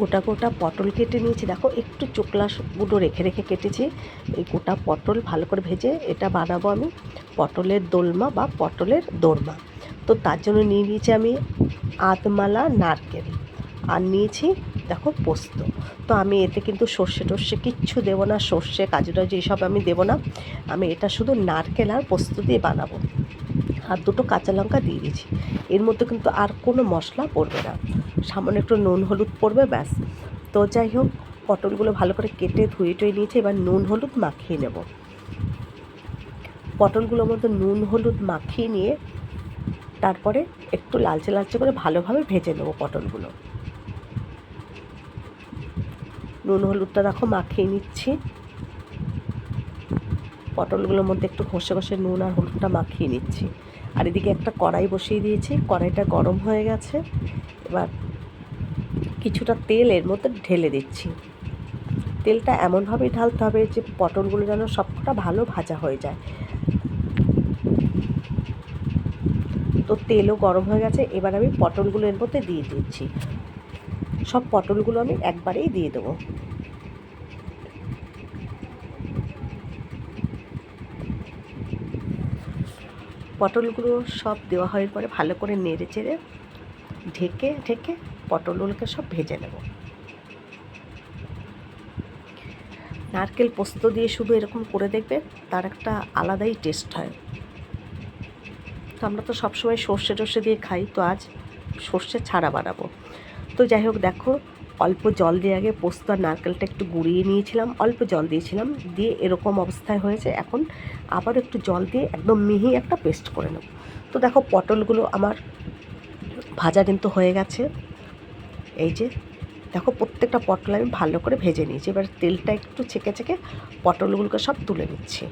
গোটা গোটা পটল কেটে নিয়েছি, দেখো একটু চোকলা গুঁড়ো রেখে রেখে কেটেছি। এই গোটা পটল ভালো করে ভেজে এটা বানাবো আমি পটলের দোলমা বা পটলের দোরমা। তো তার জন্য নিয়ে নিয়েছি আমি আধমালা নারকেল, আর নিয়েছি দেখো পোস্ত। তো আমি এতে কিন্তু সর্ষে টর্ষে কিচ্ছু দেবো না, সর্ষে কাজু টাজু এসব আমি দেবো না। আমি এটা শুধু নারকেল আর পোস্ত দিয়ে বানাবো। আর দুটো কাঁচা লঙ্কা দিয়ে দিয়েছি। এর মধ্যে কিন্তু আর কোনো মশলা পড়বে না, সামান্য একটু নুন হলুদ পড়বে, ব্যাস। তো যাই হোক, পটলগুলো ভালো করে কেটে ধুয়ে টুয়ে নিয়েছি। এবার নুন হলুদ মাখিয়ে নেব। পটলগুলোর মধ্যে নুন হলুদ মাখিয়ে নিয়ে তারপরে একটু লালচে লালচে করে ভালোভাবে ভেজে নেব পটলগুলো। নুন হলুদটা দেখো মাখিয়ে নিচ্ছি। পটলগুলোর মধ্যে একটু ঘষে ঘষে নুন আর হলুদটা মাখিয়ে নিচ্ছি। আর এদিকে একটা কড়াই বসিয়ে দিয়েছি, কড়াইটা গরম হয়ে গেছে। এবার কিছুটা তেল এর মধ্যে ঢেলে দিচ্ছি। তেলটা এমনভাবেই ঢালতে হবে যে পটলগুলো যেন সবকটা ভালো ভাজা হয়ে যায়। তো তেলও গরম হয়ে গেছে। এবার আমি পটলগুলো এর মধ্যে দিয়ে দিচ্ছি। সব পটলগুলো আমি একবারেই দিয়ে দেবো। পটলগুলো সব দেওয়া হওয়ার পরে ভালো করে নেড়ে চেড়ে ঢেকে ঢেকে পটলগুলোকে সব ভেজে নেব। নারকেল পোস্ত দিয়ে শুধু এরকম করে দেখবে, তার একটা আলাদাই টেস্ট হয়। তো আমরা তো সবসময় সর্ষে টর্ষে দিয়ে খাই, তো আজ সর্ষে ছাড়া বানাবো। তো যাই হোক, দেখো অল্প জল দিয়ে আগে পোস্ত আর নারকেলটা একটু গুঁড়িয়ে নিয়েছিলাম, অল্প জল দিয়েছিলাম, দিয়ে এরকম অবস্থায় হয়েছে। এখন আবার একটু জল দিয়ে একদম মিহি একটা পেস্ট করে নেব। তো দেখো পটলগুলো আমার ভাজা কিন্তু হয়ে গেছে। এই যে দেখো, প্রত্যেকটা পটল আমি ভালো করে ভেজে নিয়েছি। এবার তেলটা একটু ছেঁকে ছেঁকে পটলগুলোকে সব তুলে নিচ্ছি।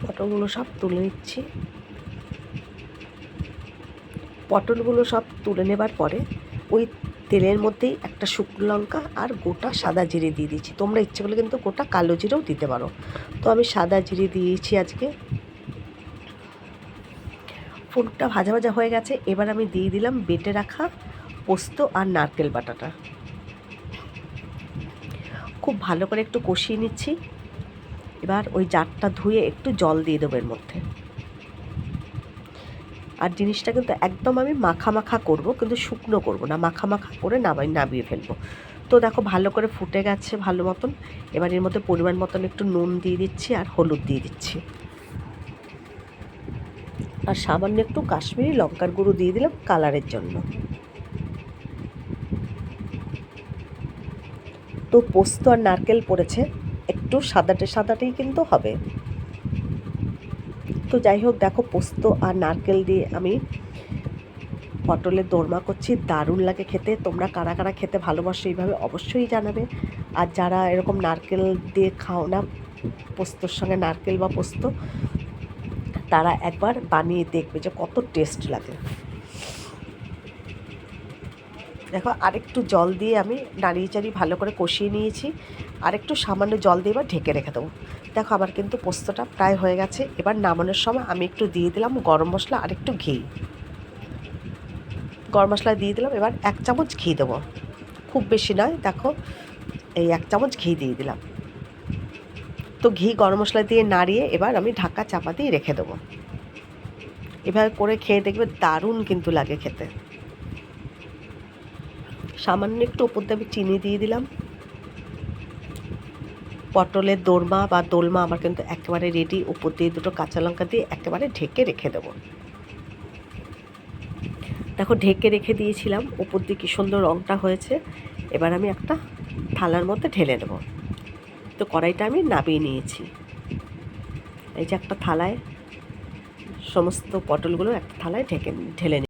পটলগুলো সব তুলে নিচ্ছি। পটলগুলো সব তুলে নেবার পরে ওই তেলের মধ্যেই একটা শুকনো লঙ্কা আর গোটা সাদা জিরে দিয়ে দিচ্ছি। তোমরা ইচ্ছে করলে কিন্তু গোটা কালো জিরেও দিতে পারো। তো আমি সাদা জিরে দিয়েছি আজকে। ফোড়নটা ভাজা ভাজা হয়ে গেছে। এবার আমি দিয়ে দিলাম বেটে রাখা পোস্ত আর নারকেল বাটাটা। খুব ভালো করে একটু কষিয়ে নিচ্ছি। এবার ওই জারটা ধুয়ে একটু জল দিয়ে দেবো এর মধ্যে। আর জিনিসটা কিন্তু একদম আমি মাখা মাখা করব, কিন্তু শুকনো করব না, মাখা মাখা করে নামিয়ে ফেলবো। তো দেখো ভালো করে ফুটে গেছে ভালো মতন। এবার এর মধ্যে পরিমাণ মতন একটু নুন দিয়ে দিচ্ছি আর হলুদ দিয়ে দিচ্ছি, আর সামান্য একটু কাশ্মীরি লঙ্কার গুঁড়ো দিয়ে দিলাম কালারের জন্য। তো পোস্ত আর নারকেল পড়েছে, একটু সাদাটে সাদাটেই কিন্তু হবে। তো যাই হোক, দেখো পোস্ত আর নারকেল দিয়ে আমি পটলের দোরমা করছি। দারুণ লাগে খেতে। তোমরা কারা কারা খেতে ভালোবাসো এইভাবে অবশ্যই জানাবে। আর যারা এরকম নারকেল দিয়ে খাও না, পোস্তর সঙ্গে নারকেল বা পোস্ত, তারা একবার বানিয়ে দেখবে যে কত টেস্ট লাগে। দেখো আরেকটু জল দিয়ে আমি নাড়িয়ে চাড়িয়ে ভালো করে কষিয়ে নিয়েছি। আরেকটু সামান্য জল দিয়ে এবার ঢেকে রেখে দেবো। দেখো আমার কিন্তু পোস্তটা প্রায় হয়ে গেছে। এবার নামানোর সময় আমি একটু দিয়ে দিলাম গরম মশলা আর একটু ঘি। গরম মশলা দিয়ে দিলাম। এবার 1 চামচ ঘি দেবো, খুব বেশি নয়। দেখো এই 1 চামচ ঘি দিয়ে দিলাম। তো ঘি গরম মশলা দিয়ে নাড়িয়ে এবার আমি ঢাকা চাপা দিয়ে রেখে দেবো। এভাবে করে খেয়ে দেখবে দারুণ কিন্তু লাগে খেতে। সামান্য একটু ওপর দিয়ে আমি চিনি দিয়ে দিলাম। পটলের দোরমা বা দোলমা আমার কিন্তু একেবারে রেডি। উপর দিয়ে দুটো কাঁচা লঙ্কা দিয়ে একেবারে ঢেকে রেখে দেবো। দেখো ঢেকে রেখে দিয়েছিলাম, উপর দিয়ে কী সুন্দর রঙটা হয়েছে। এবার আমি একটা থালার মধ্যে ঢেলে নেব। তো কড়াইটা আমি নামিয়ে নিয়েছি। এই যে একটা থালায় সমস্ত পটলগুলো একটা থালায় ঢেলে